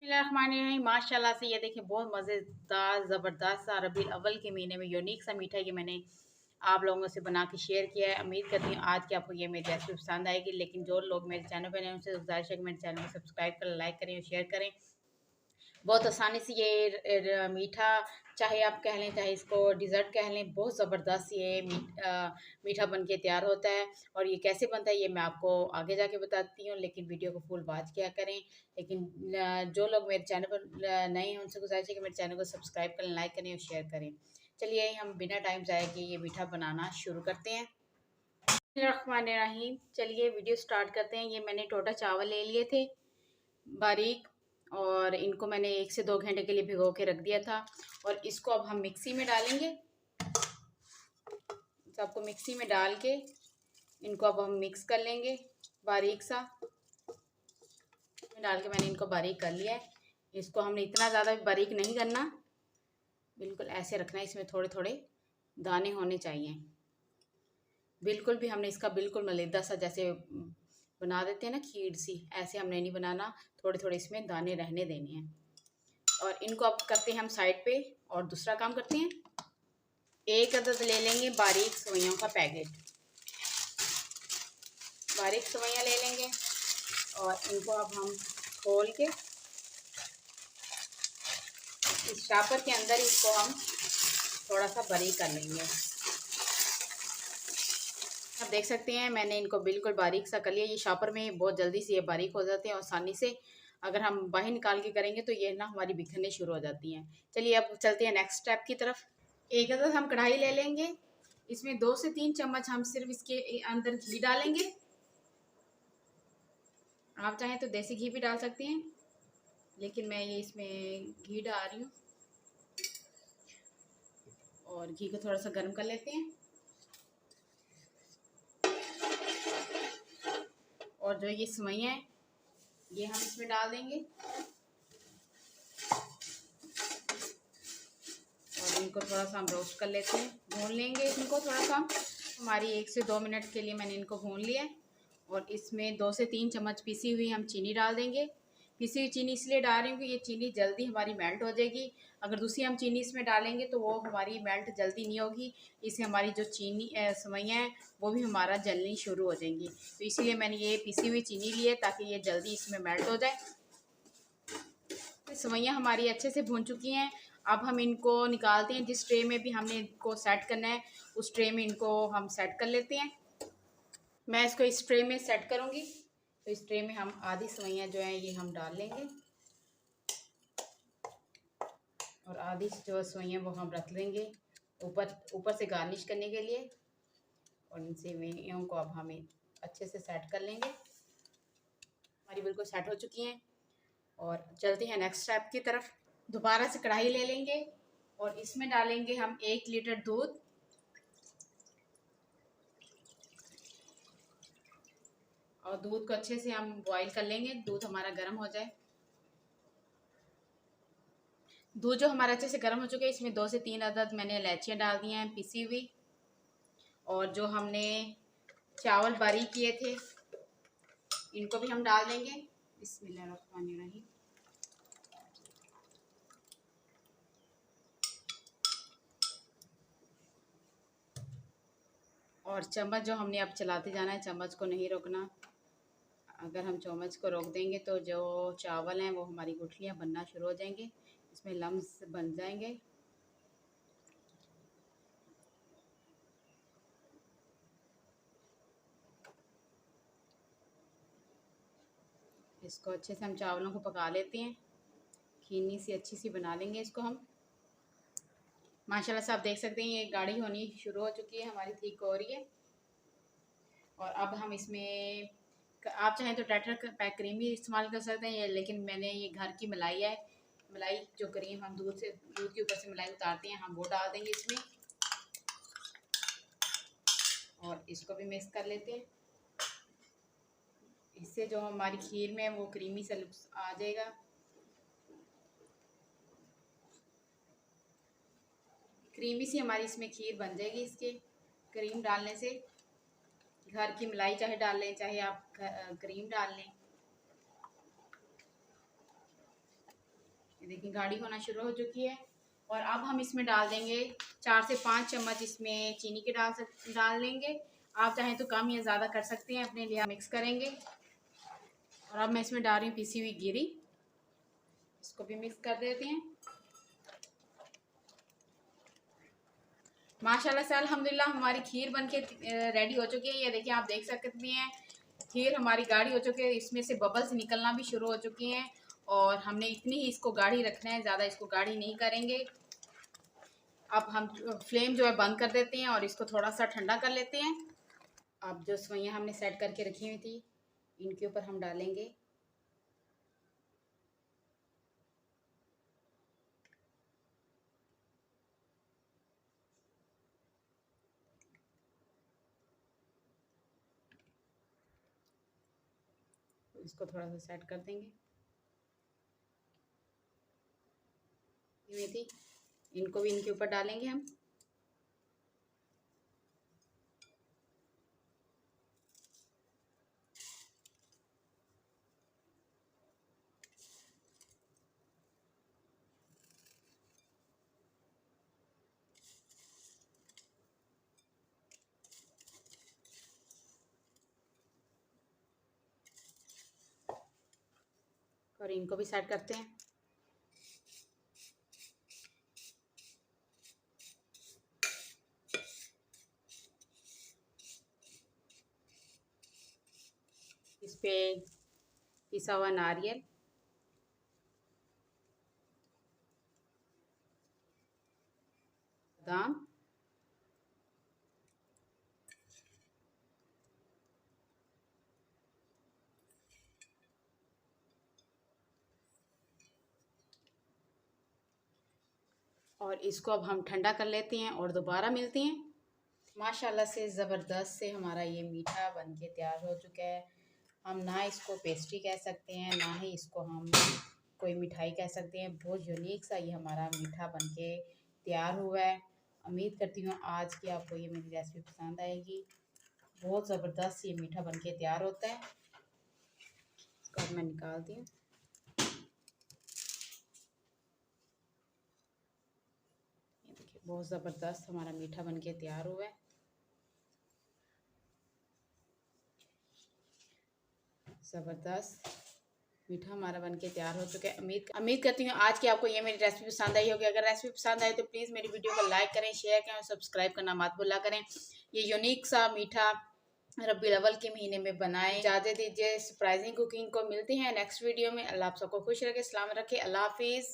बिस्मिल्लाहिर्रहमानिर्रहीम। माशाल्लाह से ये देखिए बहुत मज़ेदार ज़बरदस्त सा रबीउल अव्वल के महीने में यूनिक सा मीठा ये मैंने आप लोगों से बना के शेयर किया है। उम्मीद करती हूँ आज की आपको ये मेरी रेसिपी पसंद आएगी। लेकिन जो लोग मेरे चैनल पर नए हैं उनसे गुजारिश है कि मेरे चैनल को सब्सक्राइब करें, लाइक करें और शेयर करें। बहुत आसानी से ये मीठा, चाहे आप कह लें चाहे इसको डिज़र्ट कह लें, बहुत ज़बरदस्त ये मीठा बन के तैयार होता है। और ये कैसे बनता है ये मैं आपको आगे जाके बताती हूँ, लेकिन वीडियो को फुल वॉच किया करें। लेकिन जो लोग मेरे चैनल पर नए हैं उनसे गुजारिश है कि मेरे चैनल को सब्सक्राइब करें, लाइक करें और शेयर करें। चलिए हम बिना टाइम ज़ाया किए ये मीठा बनाना शुरू करते हैं। बिस्मिल्लाहिर्रहमानिर्रहीम। चलिए वीडियो स्टार्ट करते हैं। ये मैंने टोटा चावल ले लिए थे बारीक, और इनको मैंने 1 से 2 घंटे के लिए भिगो के रख दिया था। और इसको अब हम मिक्सी में डालेंगे। सबको मिक्सी में डाल के इनको अब हम मिक्स कर लेंगे बारीक सा। डाल के मैंने इनको बारीक कर लिया है। इसको हमने इतना ज़्यादा बारीक नहीं करना, बिल्कुल ऐसे रखना है। इसमें थोड़े थोड़े दाने होने चाहिए। बिल्कुल भी हमने इसका बिल्कुल मलीदा सा जैसे बना देते हैं ना खीर सी, ऐसे हमने नहीं बनाना। थोड़े थोड़े इसमें दाने रहने देने हैं। और इनको अब करते हैं हम साइड पे। और दूसरा काम करते हैं, एक अदद ले लेंगे बारीक सेवइयों का पैकेट। बारीक सेवइयाँ ले लेंगे और इनको अब हम खोल के इस शापर के अंदर इसको हम थोड़ा सा बारीक कर लेंगे। आप देख सकते हैं मैंने इनको बिल्कुल बारीक सा कर लिया। ये शापर में बहुत जल्दी से ये बारीक हो जाते हैं और आसानी से। अगर हम बाहर निकाल के करेंगे तो ये ना हमारी बिखरने शुरू हो जाती हैं। चलिए अब चलते हैं नेक्स्ट स्टेप की तरफ। एक अदद हम कढ़ाई ले लेंगे। इसमें 2 से 3 चम्मच हम सिर्फ इसके अंदर घी डालेंगे। आप चाहें तो देसी घी भी डाल सकती हैं, लेकिन मैं ये इसमें घी डाल रही हूँ। और घी को थोड़ा सा गर्म कर लेते हैं। और जो ये सेवइयाँ हैं ये हम इसमें डाल देंगे और इनको थोड़ा सा हम रोस्ट कर लेते हैं, भून लेंगे इनको थोड़ा सा। हमारी 1 से 2 मिनट के लिए मैंने इनको भून लिया है। और इसमें 2 से 3 चम्मच पिसी हुई हम चीनी डाल देंगे। पिसी हुई चीनी इसलिए डाल रही हूँ कि ये चीनी जल्दी हमारी मेल्ट हो जाएगी। अगर दूसरी हम चीनी इसमें डालेंगे तो वो हमारी मेल्ट जल्दी नहीं होगी। इससे हमारी जो चीनी सेवइयाँ हैं वो भी हमारा जलनी शुरू हो जाएंगी। तो इसीलिए मैंने ये पिसी हुई चीनी ली है ताकि ये जल्दी इसमें मेल्ट हो जाए। सेवइयाँ हमारी अच्छे से भून चुकी हैं। अब हम इनको निकालते हैं। जिस ट्रे में भी हमने इनको सेट करना है उस ट्रे में इनको हम सेट कर लेते हैं। मैं इसको इस ट्रे में सेट करूँगी। तो इस ट्रे में हम आधी सेवइयाँ जो हैं ये हम डाल लेंगे और आधी जो सेवइयाँ वो हम रख लेंगे ऊपर ऊपर से गार्निश करने के लिए। और इन सेवइयों को अब हमें अच्छे से सेट कर लेंगे। हमारी बिल्कुल सेट हो चुकी हैं। और चलते हैं नेक्स्ट स्टेप की तरफ। दोबारा से कढ़ाई ले लेंगे और इसमें डालेंगे हम 1 लीटर दूध। और दूध को अच्छे से हम बॉईल कर लेंगे, दूध हमारा गर्म हो जाए। दूध जो हमारा अच्छे से गर्म हो चुका है इसमें 2 से 3 अदद मैंने इलायचियाँ डाल दी हैं पिसी हुई। और जो हमने चावल बारीक किए थे इनको भी हम डाल देंगे। बिस्मिल्लाहिर्रहमानिर्रहीम। और चम्मच जो हमने अब चलाते जाना है, चम्मच को नहीं रोकना। अगर हम चम्मच को रोक देंगे तो जो चावल हैं वो हमारी गुठलियाँ बनना शुरू हो जाएंगे, इसमें लम्स बन जाएंगे। इसको अच्छे से हम चावलों को पका लेते हैं। खीनी सी अच्छी सी बना लेंगे इसको हम। माशाल्लाह से आप देख सकते हैं ये गाढ़ी होनी शुरू हो चुकी है, हमारी थिक हो रही है। और अब हम इसमें आप चाहें तो टैटर पैक क्रीम भी इस्तेमाल कर सकते हैं, लेकिन मैंने ये घर की मलाई है। मलाई जो क्रीम हम दूध के ऊपर से मलाई उतारते हैं हम वो डाल देंगे इसमें। और इसको भी मिक्स कर लेते हैं। इससे जो हमारी खीर में वो क्रीमी सा लुक आ जाएगा। क्रीमी सी हमारी इसमें खीर बन जाएगी इसके क्रीम डालने से। घर की मलाई चाहे डाल लें चाहे आप क्रीम डाल लें। देखिए गाढ़ी होना शुरू हो चुकी है। और अब हम इसमें डाल देंगे 4 से 5 चम्मच इसमें चीनी के डाल देंगे। आप चाहें तो कम या ज़्यादा कर सकते हैं, अपने लिए मिक्स करेंगे। और अब मैं इसमें डाल रही हूँ पिसी हुई गिरी, इसको भी मिक्स कर देते हैं। माशाल्लाह से अल्हम्दुलिल्लाह हमारी खीर बनके रेडी हो चुकी है। ये देखिए आप देख सकते हैं खीर हमारी गाढ़ी हो चुकी है, इसमें से बबल्स निकलना भी शुरू हो चुके हैं। और हमने इतनी ही इसको गाढ़ी रखना है, ज़्यादा इसको गाढ़ी नहीं करेंगे। अब हम फ्लेम जो है बंद कर देते हैं और इसको थोड़ा सा ठंडा कर लेते हैं। अब जो सवैयाँ हमने सेट करके रखी हुई थी इनके ऊपर हम डालेंगे। इसको थोड़ा सा सेट कर देंगे। मेथी इनको भी इनके ऊपर डालेंगे हम। और इनको भी सेट करते हैं। इस पे पिसा हुआ नारियल, बादाम, और इसको अब हम ठंडा कर लेते हैं और दोबारा मिलते हैं। माशाल्लाह से ज़बरदस्त से हमारा ये मीठा बनके तैयार हो चुका है। हम ना इसको पेस्ट्री कह सकते हैं, ना ही इसको हम कोई मिठाई कह सकते हैं। बहुत यूनिक सा ये हमारा मीठा बनके तैयार हुआ है। उम्मीद करती हूँ आज की आपको ये मेरी रेसिपी पसंद आएगी। बहुत ज़बरदस्त ये मीठा बनके तैयार होता है। इसको अब मैं निकालती हूँ। ये देखिए बहुत ज़बरदस्त हमारा मीठा बनके तैयार हुआ है। ज़बरदस्त मीठा हमारा बनके तैयार हो चुका है। उम्मीद करती हूँ आज की आपको ये मेरी रेसिपी पसंद आई होगी। अगर रेसिपी पसंद आए तो प्लीज़ मेरी वीडियो को लाइक करें, शेयर करें और सब्सक्राइब करना मत भूला करें। ये यूनिक सा मीठा रबीउल अव्वल के महीने में बनाएं। इजाज़त दीजिए, सरप्राइजिंग कुकिंग को मिलती हैं नेक्स्ट वीडियो में। अल्लाह आप सबको खुश रखे, सलामत रखे। अल्लाह हाफिज़।